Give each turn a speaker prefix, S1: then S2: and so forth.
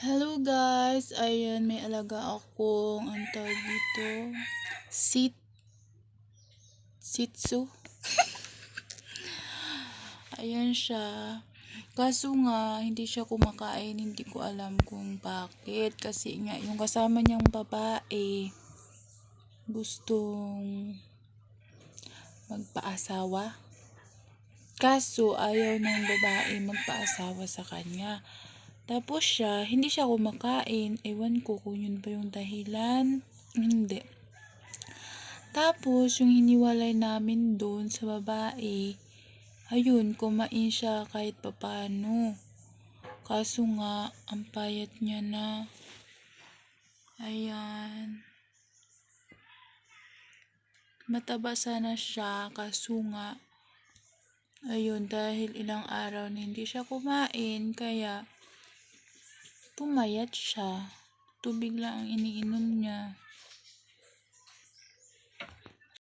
S1: Hello guys, ayan may alaga akong ang tawag dito, sit Shih Tzu. Ayan siya. Kaso nga hindi siya kumakain, hindi ko alam kung bakit kasi nga yung kasama niyang babae gustong magpaasawa. Kaso ayaw ng babae magpaasawa sa kanya. Tapos hindi siya kumakain. Ewan ko kung yun ba yung dahilan. Hindi. Tapos, yung hiniwalay namin doon sa babae, ayun, kumain siya kahit papano. Kaso nga, ang payat niya na. Ayan. Mataba sana siya, kaso nga, ayun, dahil ilang araw na hindi siya kumain, kaya pumayat siya. Tubig lang ang iniinom niya.